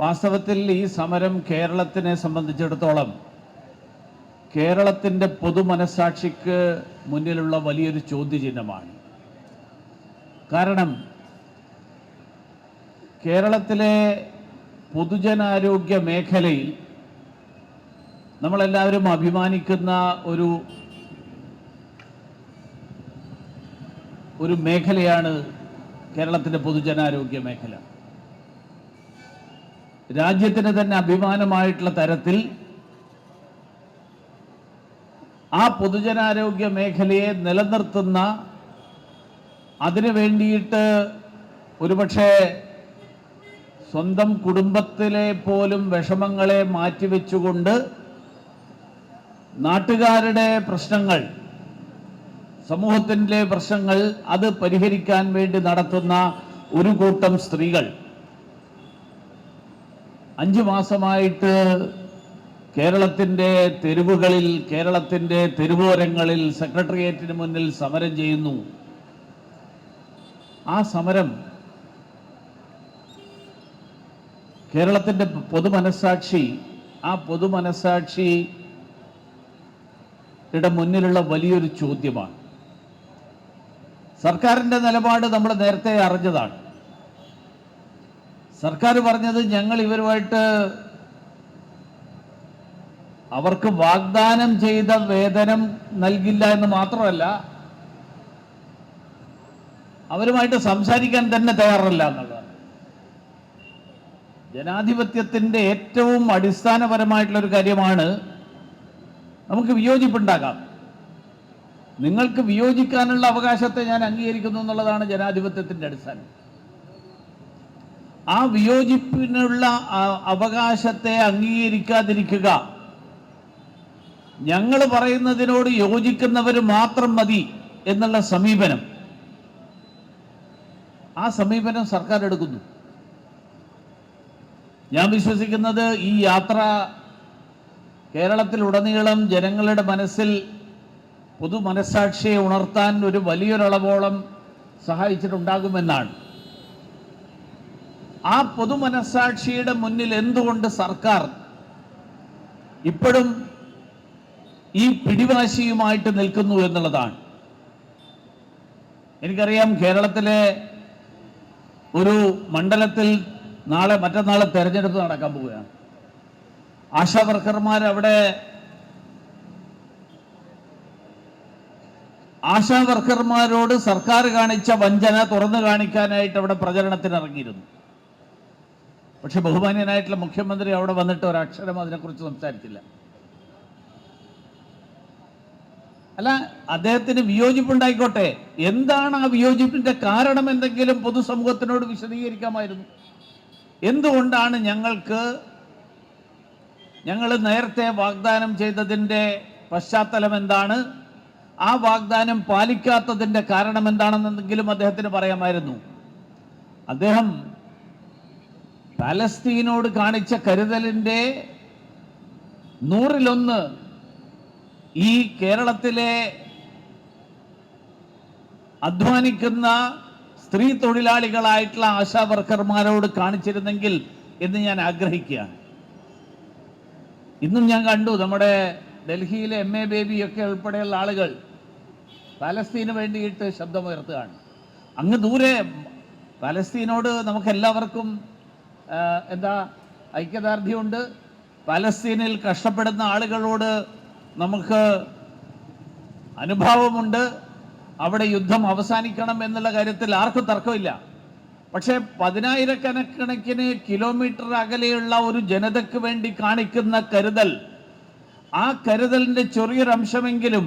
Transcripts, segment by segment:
വാസ്തവത്തിൽ ഈ സമരം കേരളത്തിനെ സംബന്ധിച്ചിടത്തോളം കേരളത്തിൻ്റെ പൊതുമനസാക്ഷിക്ക് മുന്നിലുള്ള വലിയൊരു ചോദ്യചിഹ്നമാണ്. കാരണം കേരളത്തിലെ പൊതുജനാരോഗ്യ മേഖലയിൽ നമ്മളെല്ലാവരും അഭിമാനിക്കുന്ന ഒരു മേഖലയാണ് കേരളത്തിൻ്റെ പൊതുജനാരോഗ്യ മേഖല. രാജ്യത്തിന് തന്നെ അഭിമാനമായിട്ടുള്ള തരത്തിൽ ആ പൊതുജനാരോഗ്യ മേഖലയെ നിലനിർത്തുന്ന, അതിനു വേണ്ടിയിട്ട് ഒരുപക്ഷെ സ്വന്തം കുടുംബത്തിലെ പോലും വിഷമങ്ങളെ മാറ്റിവെച്ചുകൊണ്ട് നാട്ടുകാരുടെ പ്രശ്നങ്ങൾ, സമൂഹത്തിൻ്റെ പ്രശ്നങ്ങൾ അത് പരിഹരിക്കാൻ വേണ്ടി നടത്തുന്ന ഒരു കൂട്ടം സ്ത്രീകൾ 5 മാസമായിട്ട് കേരളത്തിൻ്റെ തെരുവുകളിൽ, കേരളത്തിൻ്റെ തെരുവോരങ്ങളിൽ, സെക്രട്ടേറിയറ്റിന് മുന്നിൽ സമരം ചെയ്യുന്നു. ആ സമരം കേരളത്തിൻ്റെ പൊതുമനസാക്ഷിയുടെ മുന്നിലുള്ള വലിയൊരു ചോദ്യമാണ്. സർക്കാരിൻ്റെ നിലപാട് നമ്മൾ നേരത്തെ അറിഞ്ഞതാണ്. സർക്കാർ പറഞ്ഞത് ഞങ്ങൾ ഇവരുമായിട്ട് അവർക്ക് വാഗ്ദാനം ചെയ്ത വേതനം നൽകില്ല എന്ന് മാത്രമല്ല, അവരുമായിട്ട് സംസാരിക്കാൻ തന്നെ തയ്യാറല്ല എന്നുള്ളതാണ്. ജനാധിപത്യത്തിൻ്റെ ഏറ്റവും അടിസ്ഥാനപരമായിട്ടുള്ളൊരു കാര്യമാണ് നമുക്ക് വിയോജിപ്പുണ്ടാകാം. നിങ്ങൾക്ക് വിയോജിക്കാനുള്ള അവകാശത്തെ ഞാൻ അംഗീകരിക്കുന്നു എന്നുള്ളതാണ് ജനാധിപത്യത്തിൻ്റെ അടിസ്ഥാനം. ആ വിയോജിപ്പിനുള്ള അവകാശത്തെ അംഗീകരിക്കാതിരിക്കുക, ഞങ്ങൾ പറയുന്നതിനോട് യോജിക്കുന്നവർ മാത്രം മതി എന്നുള്ള സമീപനം, ആ സമീപനം സർക്കാർ എടുക്കുന്നു. ഞാൻ വിശ്വസിക്കുന്നത് ഈ യാത്ര കേരളത്തിലുടനീളം ജനങ്ങളുടെ മനസ്സിൽ പൊതു മനസ്സാക്ഷിയെ ഉണർത്താൻ ഒരു വലിയൊരളവോളം സഹായിച്ചിട്ടുണ്ടാകുമെന്നാണ്. ആ പൊതുമനസ്സാക്ഷിയുടെ മുന്നിൽ എന്തുകൊണ്ട് സർക്കാർ ഇപ്പോഴും ഈ പിടിവാശിയുമായിട്ട് നിൽക്കുന്നു എന്നുള്ളതാണ്. എനിക്കറിയാം, കേരളത്തിലെ ഒരു മണ്ഡലത്തിൽ മറ്റന്നാൾ തെരഞ്ഞെടുപ്പ് നടക്കാൻ പോവുകയാണ്. ആശാ വർക്കർമാർ ആശാ വർക്കർമാരോട് സർക്കാർ കാണിച്ച വഞ്ചന തുറന്നു കാണിക്കാനായിട്ട് അവിടെ പ്രചരണത്തിന് ഇറങ്ങിയിരുന്നു. പക്ഷെ ബഹുമാന്യനായിട്ടുള്ള മുഖ്യമന്ത്രി അവിടെ വന്നിട്ട് ഒരക്ഷരം അതിനെക്കുറിച്ച് സംസാരിച്ചില്ല. അല്ല, അദ്ദേഹത്തിന് വിയോജിപ്പുണ്ടായിക്കോട്ടെ, എന്താണ് ആ വിയോജിപ്പിന്റെ കാരണം എന്തെങ്കിലും പൊതുസമൂഹത്തിനോട് വിശദീകരിക്കാമായിരുന്നു. എന്തുകൊണ്ടാണ് ഞങ്ങൾ നേരത്തെ വാഗ്ദാനം ചെയ്തതിൻ്റെ പശ്ചാത്തലം എന്താണ്, ആ വാഗ്ദാനം പാലിക്കാത്തതിൻ്റെ കാരണം എന്താണെന്നെങ്കിലും അദ്ദേഹത്തിന് പറയാമായിരുന്നു. അദ്ദേഹം പാലസ്തീനോട് കാണിച്ച കരുതലിൻ്റെ 100-1 ഈ കേരളത്തിലെ അധ്വാനിക്കുന്ന സ്ത്രീ തൊഴിലാളികളായിട്ടുള്ള ആശാ വർക്കർമാരോട് കാണിച്ചിരുന്നെങ്കിൽ എന്ന് ഞാൻ ആഗ്രഹിക്കുകയാണ്. ഇന്നും ഞാൻ കണ്ടു, നമ്മുടെ ഡൽഹിയിലെ MA ബേബിയൊക്കെ ഉൾപ്പെടെയുള്ള ആളുകൾ പാലസ്തീന് വേണ്ടിയിട്ട് ശബ്ദമുയർത്തുകയാണ്. അങ്ങ് ദൂരെ പാലസ്തീനോട് നമുക്കെല്ലാവർക്കും ഐക്യദാർഢ്യമുണ്ട്. പാലസ്തീനിൽ കഷ്ടപ്പെടുന്ന ആളുകളോട് നമുക്ക് അനുഭാവമുണ്ട്. അവിടെ യുദ്ധം അവസാനിക്കണം എന്നുള്ള കാര്യത്തിൽ ആർക്കും തർക്കമില്ല. പക്ഷേ 10,000-കണക്കിന് കിലോമീറ്റർ അകലെയുള്ള ഒരു ജനതയ്ക്ക് വേണ്ടി കാണിക്കുന്ന കരുതൽ, ആ കരുതലിൻ്റെ ചെറിയൊരംശമെങ്കിലും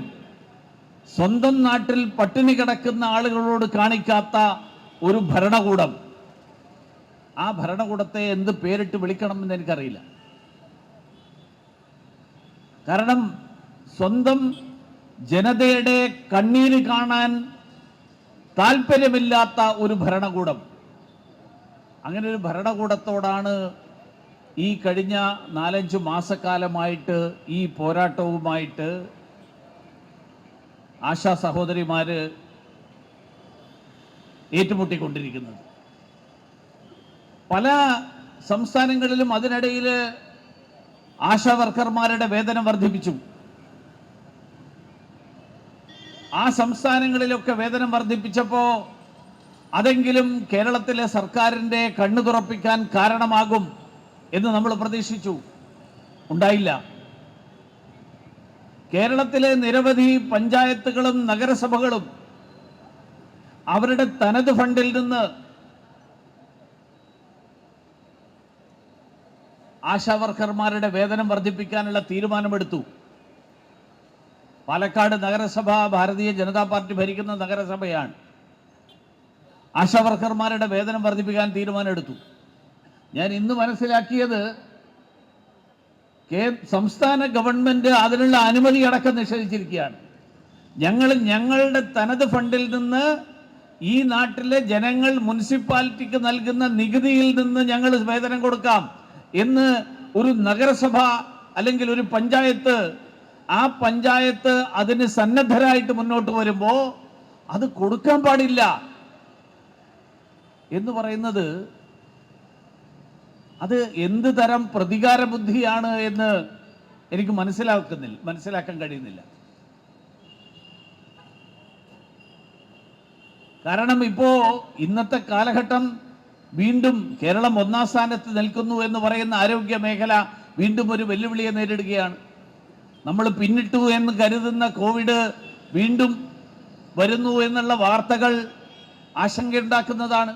സ്വന്തം നാട്ടിൽ പട്ടിണി കിടക്കുന്ന ആളുകളോട് കാണിക്കാത്ത ഒരു ഭരണകൂടം, ആ ഭരണകൂടത്തെ എന്ത് പേരിട്ട് വിളിക്കണമെന്ന് എനിക്കറിയില്ല. കാരണം സ്വന്തം ജനതയുടെ കണ്ണീര് കാണാൻ താല്പര്യമില്ലാത്ത ഒരു ഭരണകൂടം, അങ്ങനെ ഒരു ഭരണകൂടത്തോടാണ് ഈ കഴിഞ്ഞ 4-5 മാസക്കാലമായിട്ട് ഈ പോരാട്ടവുമായിട്ട് ആശാ സഹോദരിമാർ ഏറ്റുമുട്ടിക്കൊണ്ടിരിക്കുന്നത്. പല സംസ്ഥാനങ്ങളിലും അതിനിടയിൽ ആശാ വർക്കർമാരുടെ വേതനം വർദ്ധിപ്പിച്ചു. ആ സംസ്ഥാനങ്ങളിലൊക്കെ വേതനം വർദ്ധിപ്പിച്ചപ്പോൾ അതെങ്കിലും കേരളത്തിലെ സർക്കാരിൻ്റെ കണ്ണു തുറപ്പിക്കാൻ കാരണമാകും എന്ന് നമ്മൾ പ്രതീക്ഷിച്ചു. ഉണ്ടായില്ല. കേരളത്തിലെ നിരവധി പഞ്ചായത്തുകളും നഗരസഭകളും അവരുടെ തനത് ഫണ്ടിൽ നിന്ന് ആശാവർക്കർമാരുടെ വേതനം വർദ്ധിപ്പിക്കാനുള്ള തീരുമാനമെടുത്തു. പാലക്കാട് നഗരസഭ ഭാരതീയ ജനതാ പാർട്ടി ഭരിക്കുന്ന നഗരസഭയാണ്. ആശാവർക്കർമാരുടെ വേതനം വർദ്ധിപ്പിക്കാൻ തീരുമാനമെടുത്തു. ഞാൻ ഇന്ന് മനസ്സിലാക്കിയത് സംസ്ഥാന ഗവൺമെന്റ് അതിനുള്ള അനുമതി അടക്കം നിഷേധിച്ചിരിക്കുകയാണ്. ഞങ്ങളുടെ തനത് ഫണ്ടിൽ നിന്ന് ഈ നാട്ടിലെ ജനങ്ങൾ മുനിസിപ്പാലിറ്റിക്ക് നൽകുന്ന നികുതിയിൽ നിന്ന് ഞങ്ങൾ വേതനം കൊടുക്കാം എന്ന് ഒരു നഗരസഭ അല്ലെങ്കിൽ ഒരു പഞ്ചായത്ത്, ആ പഞ്ചായത്ത് അതിന് സന്നദ്ധരായിട്ട് മുന്നോട്ട് വരുമ്പോൾ അത് കൊടുക്കാൻ പാടില്ല എന്ന് പറയുന്നത് അത് എന്ത് തരം പ്രതികാര ബുദ്ധിയാണ് എന്ന് എനിക്ക് മനസ്സിലാക്കാൻ കഴിയുന്നില്ല. കാരണം ഇപ്പോ ഇന്നത്തെ കാലഘട്ടം വീണ്ടും കേരളം 1-ാം സ്ഥാനത്ത് നിൽക്കുന്നു എന്ന് പറയുന്ന ആരോഗ്യ മേഖല വീണ്ടും ഒരു വെല്ലുവിളിയെ നേരിടുകയാണ്. നമ്മൾ പിന്നിട്ടു എന്ന് കരുതുന്ന കോവിഡ് വീണ്ടും വരുന്നു എന്നുള്ള വാർത്തകൾ ആശങ്കയുണ്ടാക്കുന്നതാണ്.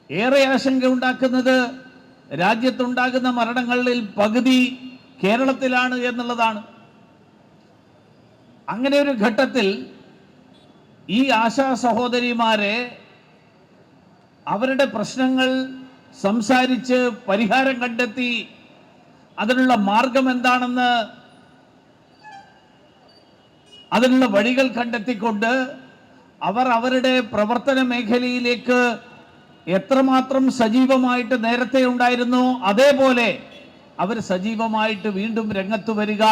ഏറെ ആശങ്കയുണ്ടാക്കുന്നത് രാജ്യത്തുണ്ടാകുന്ന മരണങ്ങളിൽ പകുതി കേരളത്തിലാണ് എന്നുള്ളതാണ്. അങ്ങനെ ഒരു ഘട്ടത്തിൽ ഈ ആശാ സഹോദരിമാരെ അവരുടെ പ്രശ്നങ്ങൾ സംസാരിച്ച് പരിഹാരം കണ്ടെത്തി അതിനുള്ള മാർഗം എന്താണെന്ന് അതിനുള്ള വഴികൾ കണ്ടെത്തിക്കൊണ്ട് അവർ അവരുടെ പ്രവർത്തന മേഖലയിലേക്ക് എത്രമാത്രം സജീവമായിട്ട് നേരത്തെ ഉണ്ടായിരുന്നു അതേപോലെ അവർ സജീവമായിട്ട് വീണ്ടും രംഗത്ത് വരിക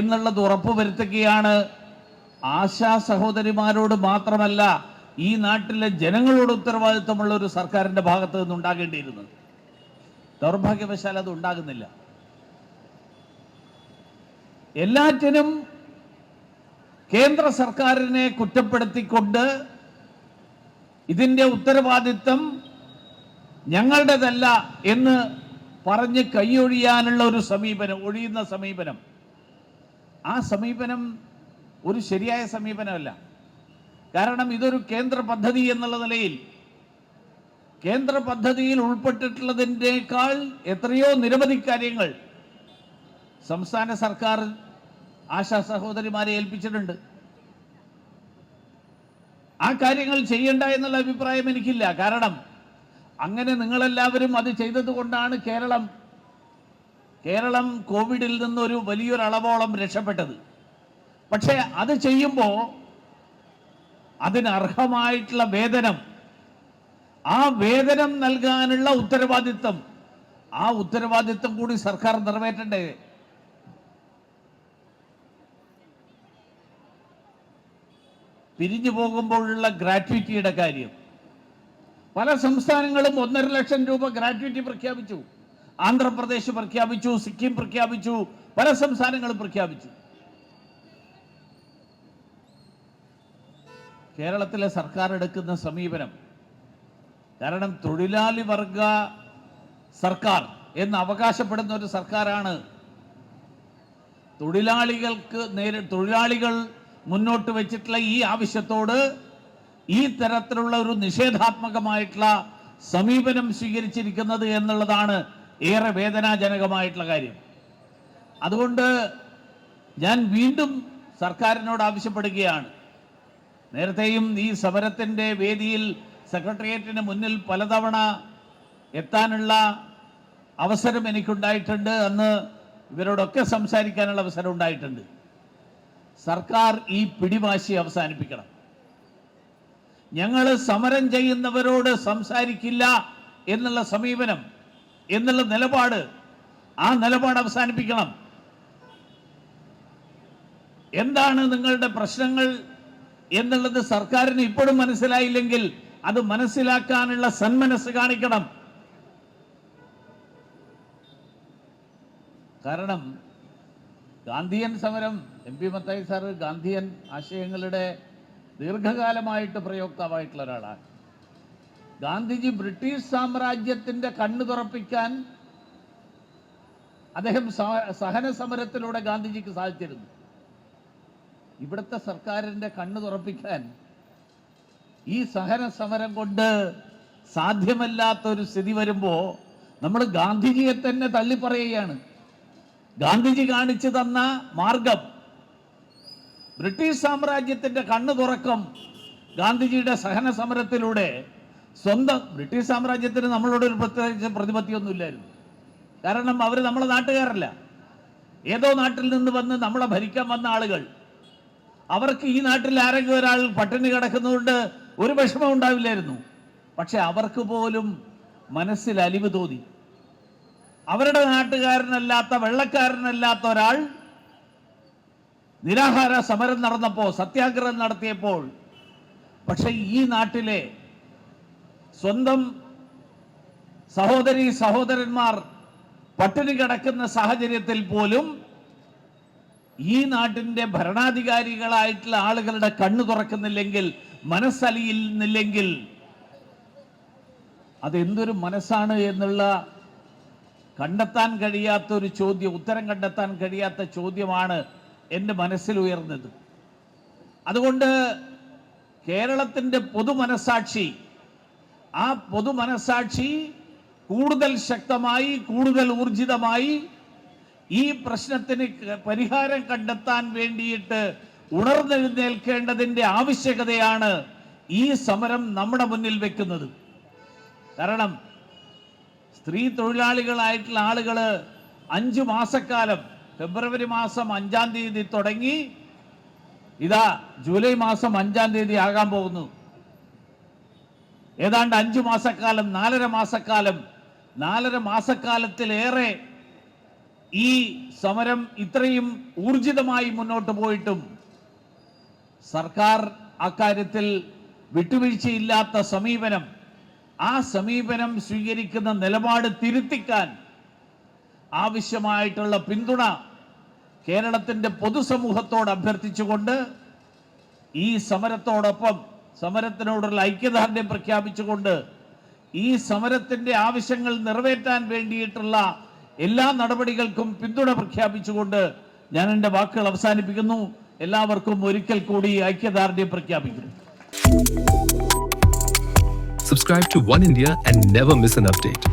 എന്നുള്ളത് ഉറപ്പുവരുത്തുകയാണ്. ആശാ സഹോദരിമാരോട് മാത്രമല്ല ഈ നാട്ടിലെ ജനങ്ങളോട് ഉത്തരവാദിത്വമുള്ള ഒരു സർക്കാരിന്റെ ഭാഗത്ത് നിന്നുണ്ടാകേണ്ടിയിരുന്നത്. ദൗർഭാഗ്യവശാൽ അത് ഉണ്ടാകുന്നില്ല. എല്ലാറ്റിനും കേന്ദ്ര സർക്കാരിനെ കുറ്റപ്പെടുത്തിക്കൊണ്ട് ഇതിന്റെ ഉത്തരവാദിത്വം ഞങ്ങളുടേതല്ല എന്ന് പറഞ്ഞ് കൈയൊഴിയാനുള്ള ഒരു സമീപനം, ഒഴിയുന്ന സമീപനം, ആ സമീപനം ഒരു ശരിയായ സമീപനമല്ല. കാരണം ഇതൊരു കേന്ദ്ര പദ്ധതി എന്നുള്ള നിലയിൽ കേന്ദ്ര പദ്ധതിയിൽ ഉൾപ്പെട്ടിട്ടുള്ളതിനേക്കാൾ എത്രയോ നിരവധി കാര്യങ്ങൾ സംസ്ഥാന സർക്കാർ ആശാ സഹോദരിമാരെ ഏൽപ്പിച്ചിട്ടുണ്ട്. ആ കാര്യങ്ങൾ ചെയ്യണ്ട എന്നുള്ള അഭിപ്രായം എനിക്കില്ല. കാരണം അങ്ങനെ നിങ്ങളെല്ലാവരും അത് ചെയ്തത് കൊണ്ടാണ് കേരളം കോവിഡിൽ നിന്നൊരു വലിയൊരു അളവോളം രക്ഷപ്പെട്ടത്. പക്ഷേ അത് ചെയ്യുമ്പോൾ അതിന് അർഹമായിട്ടുള്ള വേതനം, ആ വേതനം നൽകാനുള്ള ഉത്തരവാദിത്വം, ആ ഉത്തരവാദിത്വം കൂടി സർക്കാർ നിറവേറ്റണ്ടേ? പിരിഞ്ഞു പോകുമ്പോഴുള്ള ഗ്രാറ്റുവിറ്റിയുടെ കാര്യം പല സംസ്ഥാനങ്ങളും 1.5 ലക്ഷം രൂപ ഗ്രാറ്റുവിറ്റി പ്രഖ്യാപിച്ചു. ആന്ധ്രാപ്രദേശ് പ്രഖ്യാപിച്ചു, സിക്കിം പ്രഖ്യാപിച്ചു, പല സംസ്ഥാനങ്ങളും പ്രഖ്യാപിച്ചു. കേരളത്തിലെ സർക്കാർ എടുക്കുന്ന സമീപനം, കാരണം തൊഴിലാളി വർഗ സർക്കാർ എന്ന് അവകാശപ്പെടുന്ന ഒരു സർക്കാരാണ്. തൊഴിലാളികൾ മുന്നോട്ട് വെച്ചിട്ടുള്ള ഈ ആവശ്യത്തോട് ഈ തരത്തിലുള്ള ഒരു നിഷേധാത്മകമായിട്ടുള്ള സമീപനം സ്വീകരിച്ചിരിക്കുന്നത് എന്നുള്ളതാണ് ഏറെ വേദനാജനകമായിട്ടുള്ള കാര്യം. അതുകൊണ്ട് ഞാൻ വീണ്ടും സർക്കാരിനോട് ആവശ്യപ്പെടുകയാണ്. നേരത്തെയും ഈ സമരത്തിൻ്റെ വേദിയിൽ സെക്രട്ടേറിയറ്റിന് മുന്നിൽ പലതവണ എത്താനുള്ള അവസരം എനിക്കുണ്ടായിട്ടുണ്ട്. അന്ന് ഇവരോടൊക്കെ സംസാരിക്കാനുള്ള അവസരം ഉണ്ടായിട്ടുണ്ട്. സർക്കാർ ഈ പിടിവാശി അവസാനിപ്പിക്കണം. ഞങ്ങൾ സമരം ചെയ്യുന്നവരോട് സംസാരിക്കില്ല എന്നുള്ള സമീപനം, എന്നുള്ള നിലപാട്, ആ നിലപാട് അവസാനിപ്പിക്കണം. എന്താണ് നിങ്ങളുടെ പ്രശ്നങ്ങൾ എന്നുള്ളത് സർക്കാരിന് ഇപ്പോഴും മനസ്സിലായില്ലെങ്കിൽ അത് മനസ്സിലാക്കാനുള്ള സന്മനസ് കാണിക്കണം. കാരണം ഗാന്ധിയൻ സമരം, MP മത്തായി സാറ് ഗാന്ധിയൻ ആശയങ്ങളുടെ ദീർഘകാലമായിട്ട് പ്രയോക്താവായിട്ടുള്ള ഒരാളാണ്. ഗാന്ധിജി ബ്രിട്ടീഷ് സാമ്രാജ്യത്തിൻ്റെ കണ്ണു തുറപ്പിക്കാൻ അദ്ദേഹം സഹന സമരത്തിലൂടെ ഗാന്ധിജിക്ക് സാധിച്ചിരുന്നു. ഇവിടുത്തെ സർക്കാരിൻ്റെ കണ്ണു തുറപ്പിക്കാൻ ഈ സഹന സമരം കൊണ്ട് സാധ്യമല്ലാത്തൊരു സ്ഥിതി വരുമ്പോൾ നമ്മൾ ഗാന്ധിജിയെ തന്നെ തള്ളിപ്പറയുകയാണ്. ഗാന്ധിജി കാണിച്ചു തന്ന മാർഗം, ബ്രിട്ടീഷ് സാമ്രാജ്യത്തിൻ്റെ കണ്ണു തുറക്കം ഗാന്ധിജിയുടെ സഹന സമരത്തിലൂടെ സ്വന്തം ബ്രിട്ടീഷ് സാമ്രാജ്യത്തിന് നമ്മളോട് ഒരു പ്രത്യേകിച്ച് പ്രതിപത്തിയൊന്നുമില്ലായിരുന്നു. കാരണം അവർ നമ്മളെ നാട്ടുകാരല്ല, ഏതോ നാട്ടിൽ നിന്ന് വന്ന് നമ്മളെ ഭരിക്കാൻ വന്ന ആളുകൾ. അവർക്ക് ഈ നാട്ടിൽ ആരെങ്കിലും ഒരാൾ പട്ടിണി കിടക്കുന്നതുകൊണ്ട് ഒരു വിഷമം ഉണ്ടാവില്ലായിരുന്നു. പക്ഷെ അവർക്ക് പോലും മനസ്സിൽ അലിവ് തോന്നി. അവരുടെ നാട്ടുകാരനല്ലാത്ത, വെള്ളക്കാരനല്ലാത്ത ഒരാൾ നിരാഹാര സമരം നടന്നപ്പോൾ, സത്യാഗ്രഹം നടത്തിയപ്പോൾ, പക്ഷെ ഈ നാട്ടിലെ സ്വന്തം സഹോദരി സഹോദരന്മാർ പട്ടിണി കിടക്കുന്ന സാഹചര്യത്തിൽ പോലും ഈ നാട്ടിൻ്റെ ഭരണാധികാരികളായിട്ടുള്ള ആളുകളുടെ കണ്ണു തുറക്കുന്നില്ലെങ്കിൽ, മനസ്സലിയുന്നില്ലെങ്കിൽ അതെന്തൊരു മനസ്സാണ് എന്നുള്ള കണ്ടെത്താൻ കഴിയാത്തൊരു ചോദ്യം, ഉത്തരം കണ്ടെത്താൻ കഴിയാത്ത ചോദ്യമാണ് എൻ്റെ മനസ്സിൽ ഉയർന്നത്. അതുകൊണ്ട് കേരളത്തിൻ്റെ പൊതുമനസാക്ഷി, ആ പൊതുമനസാക്ഷി കൂടുതൽ ശക്തമായി, കൂടുതൽ ഊർജിതമായി ഈ പ്രശ്നത്തിന് പരിഹാരം കണ്ടെത്താൻ വേണ്ടിയിട്ട് ഉണർന്നെഴുന്നേൽക്കേണ്ടതിൻ്റെ ആവശ്യകതയാണ് ഈ സമരം നമ്മുടെ മുന്നിൽ വെക്കുന്നത്. കാരണം സ്ത്രീ തൊഴിലാളികളായിട്ടുള്ള ആളുകൾ 5 മാസക്കാലം, ഫെബ്രുവരി മാസം 5-ാം തീയതി തുടങ്ങി ഇതാ ജൂലൈ മാസം 5-ാം തീയതി ആകാൻ പോകുന്നു. ഏതാണ്ട് 5 മാസക്കാലം, 4.5 മാസക്കാലത്തിലേറെ ഈ സമരം ഇത്രയും ഊർജിതമായി മുന്നോട്ട് പോയിട്ടും സർക്കാർ അക്കാര്യത്തിൽ വിട്ടുവീഴ്ചയില്ലാത്ത സമീപനം, ആ സമീപനം സ്വീകരിക്കുന്ന നിലപാട് തിരുത്തിക്കാൻ ആവശ്യമായിട്ടുള്ള പിന്തുണ കേരളത്തിൻ്റെ പൊതുസമൂഹത്തോട് അഭ്യർത്ഥിച്ചുകൊണ്ട് ഈ സമരത്തോടൊപ്പം സമരത്തിനോടുള്ള ഐക്യദാർഢ്യം പ്രഖ്യാപിച്ചുകൊണ്ട് ഈ സമരത്തിൻ്റെ ആവശ്യങ്ങൾ നിറവേറ്റാൻ വേണ്ടിയിട്ടുള്ള എല്ലാ നടപടികൾക്കും പിന്തുണ പ്രഖ്യാപിച്ചുകൊണ്ട് ഞാൻ എൻ്റെ വാക്കുകൾ അവസാനിപ്പിക്കുന്നു. എല്ലാവർക്കും ഒരിക്കൽ കൂടി ഐക്യദാർഢ്യം പ്രഖ്യാപിക്കുന്നു. Subscribe to One India and never miss an update.